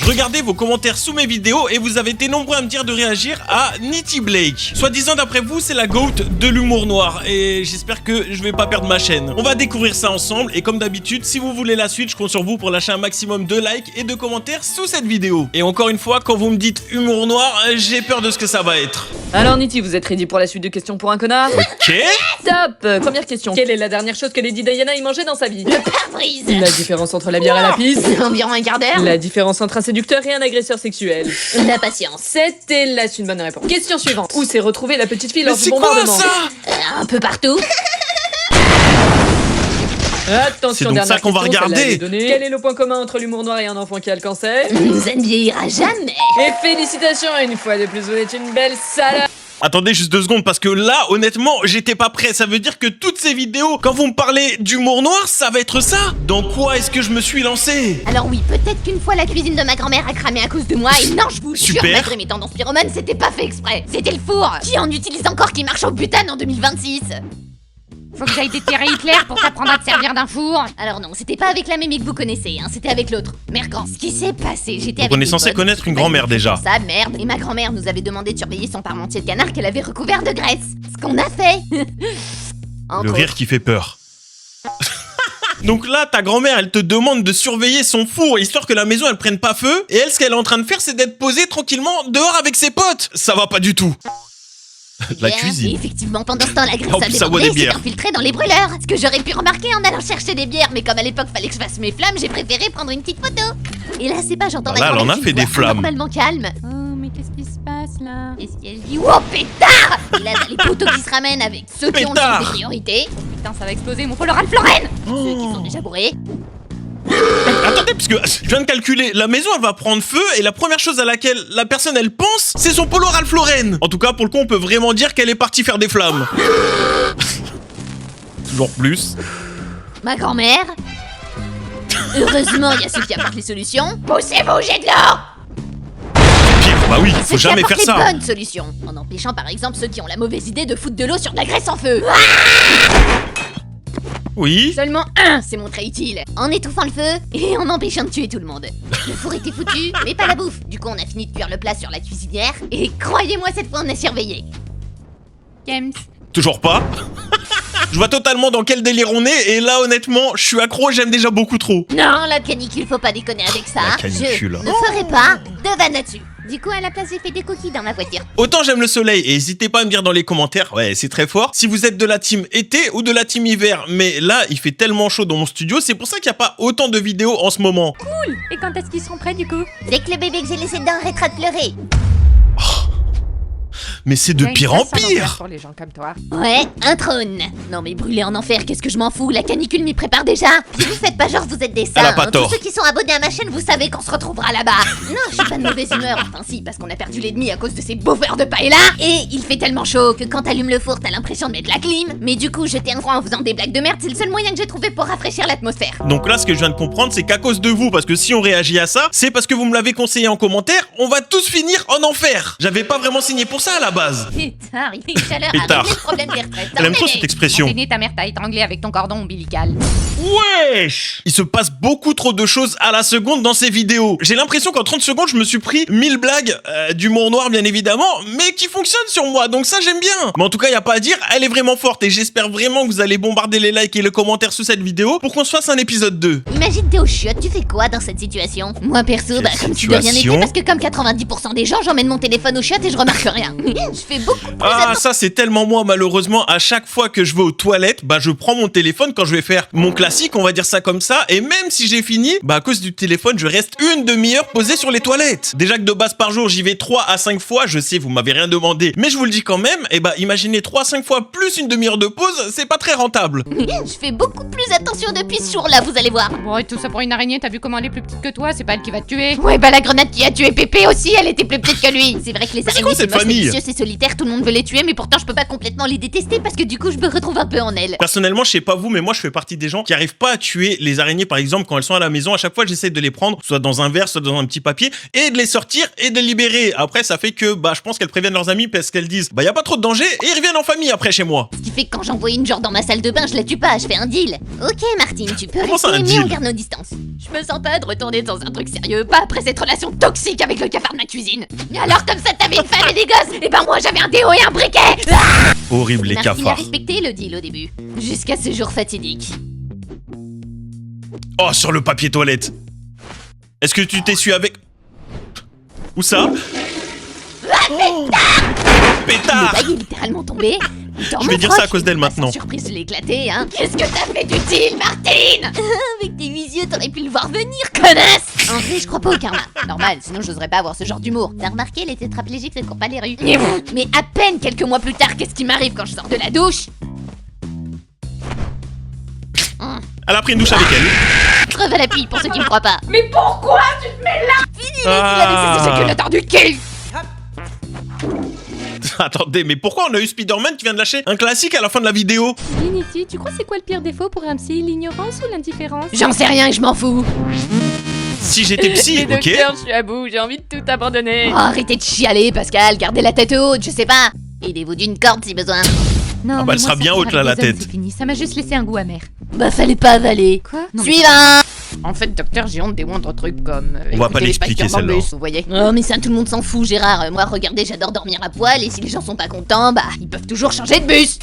Regardez vos commentaires sous mes vidéos et vous avez été nombreux à me dire de réagir à Nitty Blake. Soi-disant d'après vous, c'est la GOAT de l'humour noir et j'espère que je vais pas perdre ma chaîne. On va découvrir ça ensemble et comme d'habitude, si vous voulez la suite, je compte sur vous pour lâcher un maximum de likes et de commentaires sous cette vidéo. Et encore une fois, quand vous me dites humour noir, j'ai peur de ce que ça va être. Alors Nitty, vous êtes ready pour la suite de questions pour un connard? Ok. Top. Première question. Quelle est la dernière chose que Lady Diana y mangeait dans sa vie? Le pare-brise. La différence entre la bière et la pisse? Environ un quart d'heure. La différence entre un séducteur et un agresseur sexuel? La patience. C'était là une bonne réponse. Question suivante. Où s'est retrouvée la petite fille lors Mais du c'est quoi bombardement? ça? Un peu partout. Attention, C'est donc dernière ça qu'on va question, regarder. celle-là, elle est donnée. Quel est le point commun entre l'humour noir et un enfant qui a le cancer? Ça ne vieillira jamais. Et félicitations, une fois de plus, vous êtes une belle salope. Attendez juste 2 secondes parce que là, honnêtement, j'étais pas prêt. Ça veut dire que toutes ces vidéos, quand vous me parlez d'humour noir, ça va être ça? Dans quoi est-ce que je me suis lancé? Alors oui, peut-être qu'une fois la cuisine de ma grand-mère a cramé à cause de moi et non, je vous jure, Super. malgré mes tendances pyromanes, c'était pas fait exprès. C'était le four. Qui en utilise encore qui marche au butane en 2026? Faut que j'aille déterrer Hitler pour t'apprendre à te servir d'un four. Alors non, c'était pas avec la mémé que vous connaissez, hein, c'était avec l'autre. Mercan. Ce qui s'est passé, j'étais avec on est mes censé potes, connaître une pas grand-mère du tout déjà. Ça, merde. Et ma grand-mère nous avait demandé de surveiller son parmentier de canard qu'elle avait recouvert de graisse. Ce qu'on a fait. Entre Le rire qui fait peur. Donc là, ta grand-mère, elle te demande de surveiller son four, histoire que la maison, elle prenne pas feu. Et elle, ce qu'elle est en train de faire, c'est d'être posée tranquillement dehors avec ses potes. Ça va pas du tout. La bières. cuisine. Et effectivement, pendant ce temps, la graisse En a plus, ça boit débordé des et s'est bières. infiltrée dans les brûleurs. Ce que j'aurais pu remarquer en allant chercher des bières, mais comme à l'époque fallait que je fasse mes flammes, j'ai préféré prendre une petite photo. Et là, c'est pas, j'entends Bah là, ma elle en grand-mère a fait d'une des voix flammes. normalement calme. Oh, mais qu'est-ce qui se passe là? Qu'est-ce qu'elle dit? Oh pétard! Et là, t'as les poteaux qui se ramènent avec ceux qui ont le Pétard. sens des priorités, Putain, ça va exploser mon pôle Ralph Lauren! ceux qui sont déjà bourrés. Attendez, parce que je viens de calculer, la maison elle va prendre feu et la première chose à laquelle la personne elle pense, c'est son polo Ralph Lauren. En tout cas, pour le coup, on peut vraiment dire qu'elle est partie faire des flammes. Toujours plus. Ma grand-mère. Heureusement, il y a ceux qui apportent les solutions. Poussez-vous, j'ai de l'eau! Pire, bah oui, Ceux faut qui jamais apportent faire les ça. bonnes solutions. En empêchant par exemple ceux qui ont la mauvaise idée de foutre de l'eau sur de la graisse en feu. Oui. Seulement un s'est montré utile. En étouffant le feu et en empêchant de tuer tout le monde. Le four était foutu, mais pas la bouffe. Du coup, on a fini de cuire le plat sur la cuisinière. Et croyez-moi, cette fois, on a surveillé. James. Toujours pas. Je vois totalement dans quel délire on est et là honnêtement, je suis accro, j'aime déjà beaucoup trop. Non, la canicule, faut pas déconner avec ça. La canicule. Je ne ferai pas de vanne là-dessus. Du coup, à la place, j'ai fait des coquilles dans ma voiture. Autant j'aime le soleil et n'hésitez pas à me dire dans les commentaires, ouais c'est très fort, si vous êtes de la team été ou de la team hiver. Mais là, il fait tellement chaud dans mon studio, c'est pour ça qu'il n'y a pas autant de vidéos en ce moment. Et quand est-ce qu'ils seront prêts du coup? Dès que le bébé que j'ai laissé dedans arrêtera de pleurer. Mais c'est de pire en pire. Pour les gens comme toi. Ouais, un trône. Non mais brûler en enfer, qu'est-ce que je m'en fous, la canicule m'y prépare déjà. Puis vous faites pas genre vous êtes des saints. Elle a pas hein. tort. Tous ceux qui sont abonnés à ma chaîne, vous savez qu'on se retrouvera là-bas. Non, je suis pas de mauvaise humeur, enfin si, parce qu'on a perdu l'ennemi à cause de ces bouffeurs de paella. Et il fait tellement chaud que quand t'allumes le four, t'as l'impression de mettre la clim. Mais du coup, jeter un froid en faisant des blagues de merde, c'est le seul moyen que j'ai trouvé pour rafraîchir l'atmosphère. Donc là, ce que je viens de comprendre, c'est qu'à cause de vous, parce que si on réagit à ça, c'est parce que vous me l'avez conseillé en commentaire, on va tous finir en enfer. J'avais pas vraiment signé pour ça à la base. Pétard, il fait chaleur, Pétard. avec les problèmes des retraites. Elle aime trop cette expression. T'es né, ta mère t'a étranglé avec ton cordon ombilical. Wesh! Il se passe beaucoup trop de choses à la seconde dans ces vidéos. J'ai l'impression qu'en 30 secondes, je me suis pris 1000 blagues d'humour noir, bien évidemment, mais qui fonctionnent sur moi, donc ça j'aime bien. Mais en tout cas, y a pas à dire, elle est vraiment forte et j'espère vraiment que vous allez bombarder les likes et les commentaires sous cette vidéo pour qu'on se fasse un épisode 2. Imagine t'es au chiottes, tu fais quoi dans cette situation? Moi perso, bah comme si de rien situation n'était, parce que comme 90% des gens, j'emmène mon téléphone au chiottes et je remarque rien. Je fais beaucoup plus Ah, attention. ça c'est tellement moi malheureusement. À chaque fois que je vais aux toilettes, bah je prends mon téléphone quand je vais faire mon classique, on va dire ça comme ça. Et même si j'ai fini, bah à cause du téléphone, je reste une demi-heure posé sur les toilettes. Déjà que de base par jour, j'y vais 3 à 5 fois. Je sais, vous m'avez rien demandé, mais je vous le dis quand même. Et bah imaginez 3 à 5 fois plus une demi-heure de pause, c'est pas très rentable. Je fais beaucoup plus attention depuis ce jour-là, vous allez voir. Bon, et tout ça pour une araignée, t'as vu comment elle est plus petite que toi? C'est pas elle qui va te tuer. Ouais, bah la grenade qui a tué Pépé aussi, elle était plus petite que lui. C'est vrai que les c'est araignées quoi c'est cette moche, mais famille? vicieux, c'est solitaires, tout le monde veut les tuer, mais pourtant je peux pas complètement les détester parce que du coup je me retrouve un peu en elles. Personnellement, je sais pas vous, mais moi je fais partie des gens qui arrivent pas à tuer les araignées, par exemple, quand elles sont à la maison. À chaque fois, j'essaie de les prendre, soit dans un verre, soit dans un petit papier, et de les sortir et de les libérer. Après, ça fait que, je pense qu'elles préviennent leurs amis parce qu'elles disent, y a pas trop de danger, et ils reviennent en famille après chez moi. Ce qui fait que quand j'envoie une genre dans ma salle de bain, je la tue pas, je fais un deal. Ok Martine, tu peux Comment ça, rester, un mais deal on garde nos distances. Je me sens pas de retourner dans un truc sérieux, pas après cette relation toxique avec le cafard de ma cuisine. Et alors comme ça t'avais une femme et des gosses, et ben moi j'avais un déo et un briquet. Horrible, les Martine a cafards. respecté le deal au début, jusqu'à ce jour fatidique. Oh, sur le papier toilette. Est-ce que tu t'essuies avec... Où ça? Oh, Le pétard. bail est littéralement tombé. Je vais dire ça à cause d'elle maintenant. Surprise, je l'ai éclaté, hein. Qu'est-ce que t'as fait d'utile, Martine? Avec tes 8 yeux, t'aurais pu le voir venir, connasse. En vrai, je crois pas au karma. Normal, sinon j'oserais pas avoir ce genre d'humour. T'as remarqué, les tétraplégiques ne courent pas les rues. Mais à peine quelques mois plus tard, qu'est-ce qui m'arrive quand je sors de la douche? Elle a pris une douche avec elle. Creve à l'appui pour ceux qui me croient pas. Mais pourquoi tu te mets là? Fini les avec ces éjaculateurs du cul. Attendez, mais pourquoi on a eu Spider-Man qui vient de lâcher un classique à la fin de la vidéo? Unity, tu crois c'est quoi le pire défaut pour un psy, l'ignorance ou l'indifférence? J'en sais rien et je m'en fous. Si j'étais psy, Mais ok? docteur, je suis à bout, j'ai envie de tout abandonner. Oh, arrêtez de chialer, Pascal, gardez la tête haute, je sais pas. Aidez-vous d'une corde si besoin. Non, bah, mais elle sera moi, bien ça haute, là, la des hommes, tête. C'est fini, ça m'a juste laissé un goût amer. Bah fallait pas avaler. Quoi? Non, mais- Suivant. En fait, docteur, j'ai honte des moindres trucs comme. On va pas écouter les l'expliquer, pasteurs dans le celle-là. bus, vous voyez. Oh mais ça tout le monde s'en fout Gérard, moi regardez j'adore dormir à poil et si les gens sont pas contents, bah ils peuvent toujours changer de bus.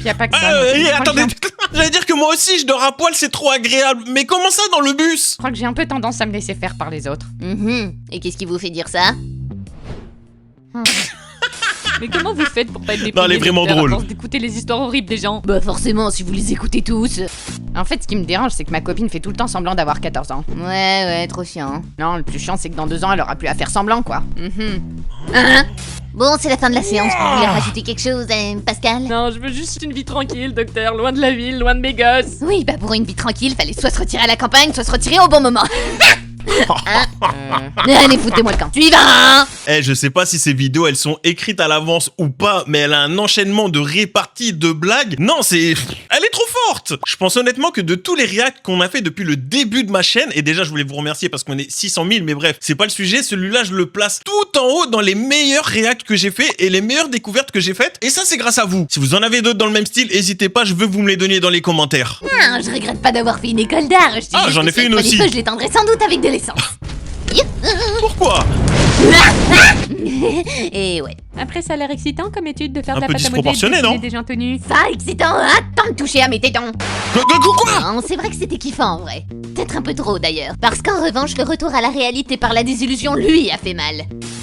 Y a pas que ça. moi, je crois que Attendez, j'ai j'allais dire que moi aussi je dors à poil, c'est trop agréable. Mais comment ça dans le bus? Je crois que j'ai un peu tendance à me laisser faire par les autres. Et qu'est-ce qui vous fait dire ça? Mais comment vous faites pour pas être déprimé? Non, elle est vraiment docteur, drôle. à force d'écouter les histoires horribles des gens. Bah forcément si vous les écoutez tous. En fait, ce qui me dérange, c'est que ma copine fait tout le temps semblant d'avoir 14 ans. Ouais, trop chiant. Non, le plus chiant, c'est que dans 2 ans, elle aura plus à faire semblant, quoi. Hein? Bon c'est la fin de la séance, vous voulez rajouter quelque chose Pascal? Non, je veux juste une vie tranquille, docteur, loin de la ville, loin de mes gosses. Oui bah pour une vie tranquille, fallait soit se retirer à la campagne, soit se retirer au bon moment. Allez foutez-moi le camp. Suivant. Je sais pas si ces vidéos elles sont écrites à l'avance ou pas, mais elle a un enchaînement de réparties de blagues. Non, elle est trop forte. Je pense honnêtement que de tous les reacts qu'on a fait depuis le début de ma chaîne, et déjà je voulais vous remercier parce qu'on est 600 000, mais bref, c'est pas le sujet, celui-là je le place tout en haut dans les meilleurs reacts que j'ai fait et les meilleures découvertes que j'ai faites, et ça c'est grâce à vous. Si vous en avez d'autres dans le même style, n'hésitez pas, je veux que vous me les donniez dans les commentaires. Non, je regrette pas d'avoir fait une école d'art. Je dis Ah, juste j'en ai que fait si une elle prenait aussi. feu, je l'éteindrais sans doute avec de l'essence. Pourquoi? Et ouais. Après, ça a l'air excitant comme étude de faire Un de la peu pâte à modeler et de disproportionné, dessiner non? des gens tenus. Ça, excitant, attends de toucher à mes tétons. Quoi? Non, c'est vrai que c'était kiffant en vrai. Peut-être un peu trop d'ailleurs. Parce qu'en revanche, le retour à la réalité par la désillusion, lui, a fait mal.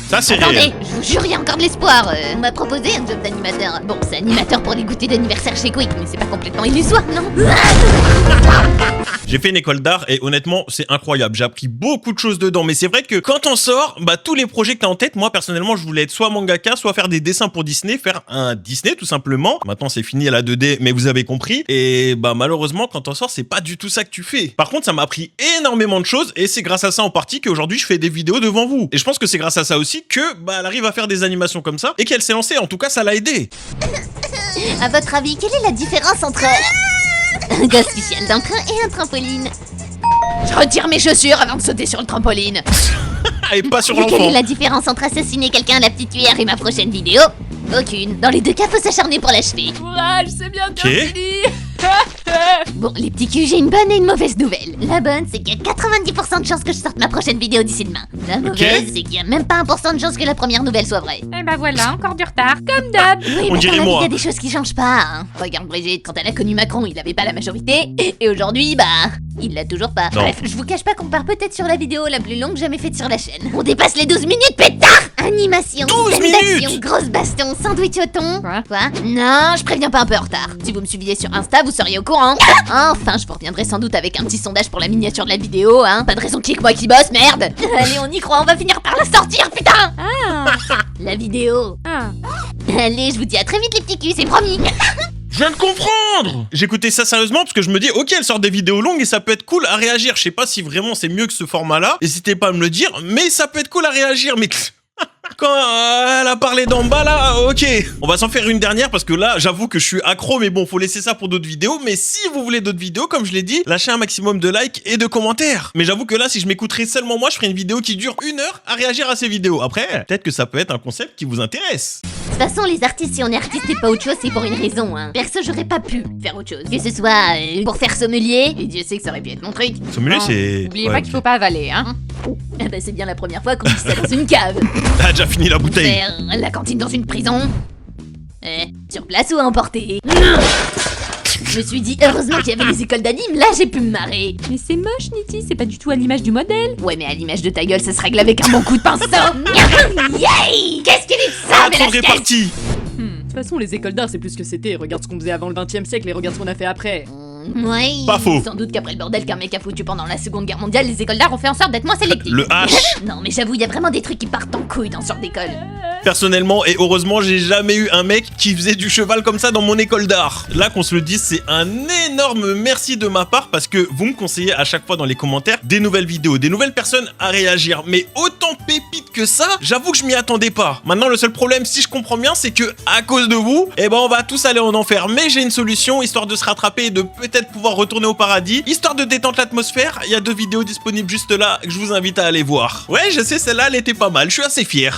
Ça c'est Attendez, réel. je vous jure, il y a encore de l'espoir. On m'a proposé un job d'animateur. Bon, c'est animateur pour les goûters d'anniversaire chez Quick, mais c'est pas complètement illusoire, non? J'ai fait une école d'art et honnêtement, c'est incroyable. J'ai appris beaucoup de choses dedans. Mais c'est vrai que quand on sort, tous les projets que t'as en tête, moi personnellement, je voulais être soit mangaka, soit faire des dessins pour Disney, faire un Disney tout simplement. Maintenant, c'est fini à la 2D, mais vous avez compris. Et malheureusement, quand on sort, c'est pas du tout ça que tu fais. Par contre, ça m'a appris énormément de choses et c'est grâce à ça en partie qu'aujourd'hui, je fais des vidéos devant vous. Et je pense que c'est grâce à ça aussi que elle arrive à faire des animations comme ça et qu'elle s'est lancée. En tout cas, ça l'a aidé. À votre avis, quelle est la différence entre un gosse spécial d'emprunt et un trampoline? Je retire mes chaussures avant de sauter sur le trampoline. Et pas sur Et quelle l'enfant. est la différence entre assassiner quelqu'un à la petite cuillère et ma prochaine vidéo? Aucune. Dans les deux cas, faut s'acharner pour l'achever. Courage, c'est bientôt Ok. fini. Bon, les petits culs, j'ai une bonne et une mauvaise nouvelle. La bonne, c'est qu'il y a 90% de chances que je sorte ma prochaine vidéo d'ici demain. La mauvaise, c'est qu'il y a même pas 1% de chances que la première nouvelle soit vraie. Et bah voilà, encore du retard, comme d'hab. Oui, On mais dirait dans la vie, moi. il y a des choses qui changent pas. Hein. Regarde Brigitte, quand elle a connu Macron, il avait pas la majorité. Et aujourd'hui, il l'a toujours pas. Non. Bref, je vous cache pas qu'on part peut-être sur la vidéo la plus longue jamais faite sur la chaîne. On dépasse les 12 minutes, pétard! Animation, 12 scène minutes d'action, grosse baston, sandwich au thon. Quoi? Non, je préviens pas un peu en retard. Si vous me suiviez sur Insta, vous seriez au courant. Enfin, je vous reviendrai sans doute avec un petit sondage pour la miniature de la vidéo, hein. Pas de raison qu'il y ait que moi qui bosse, merde. Allez, on y croit, on va finir par la sortir, putain. La vidéo. Ah. Allez, je vous dis à très vite les petits culs, c'est promis. Je viens de comprendre. J'écoutais ça sérieusement parce que je me dis, ok, elle sort des vidéos longues et ça peut être cool à réagir. Je sais pas si vraiment c'est mieux que ce format-là. N'hésitez pas à me le dire, mais ça peut être cool à réagir. Mais quand elle a parlé d'en bas là, ok. On va s'en faire une dernière parce que là, j'avoue que je suis accro, mais bon, faut laisser ça pour d'autres vidéos. Mais si vous voulez d'autres vidéos, comme je l'ai dit, lâchez un maximum de likes et de commentaires. Mais j'avoue que là, si je m'écouterais seulement moi, je ferais une vidéo qui dure 1 heure à réagir à ces vidéos. Après, peut-être que ça peut être un concept qui vous intéresse. De toute façon, les artistes, si on est artiste et pas autre chose, c'est pour une raison, hein. Perso, j'aurais pas pu faire autre chose. Que ce soit pour faire sommelier, et Dieu sait que ça aurait pu être mon truc. Sommelier, Non, c'est... N'oubliez ouais, pas qu'il faut pas avaler, hein. Ah bah c'est bien la première fois qu'on dit ça dans une cave. Elle a déjà fini la bouteille. Faire la cantine dans une prison. Sur place ou à emporter. Je me suis dit, heureusement qu'il y avait les écoles d'anime, là j'ai pu me marrer. Mais c'est moche, Niti, c'est pas du tout à l'image du modèle. Ouais, mais à l'image de ta gueule, ça se règle avec un bon coup de pinceau. Yay! Qu'est-ce qu'il est ça, Ah, trop réparti. De toute façon, les écoles d'art, c'est plus ce que c'était. Regarde ce qu'on faisait avant le 20e siècle et regarde ce qu'on a fait après. Ouais. Pas faux. Sans doute qu'après le bordel qu'un mec a foutu pendant la Seconde Guerre mondiale, Les écoles d'art ont fait en sorte d'être moins sélectives. Le H. Non, mais j'avoue, il y a vraiment des trucs qui partent en couille dans ce genre d'école. Personnellement, et heureusement, j'ai jamais eu un mec qui faisait du cheval comme ça dans mon école d'art. Là, qu'on se le dise, c'est un énorme merci de ma part parce que vous me conseillez à chaque fois dans les commentaires des nouvelles vidéos, des nouvelles personnes à réagir. Mais autant pépite que ça, j'avoue que je m'y attendais pas. Maintenant, le seul problème, si je comprends bien, c'est que à cause de vous, eh ben, on va tous aller en enfer. Mais j'ai une solution, histoire de se rattraper et de peut-être pouvoir retourner au paradis. Histoire de détendre l'atmosphère, il y a 2 vidéos disponibles juste là que je vous invite à aller voir. Ouais, je sais, celle-là, elle était pas mal, je suis assez fier.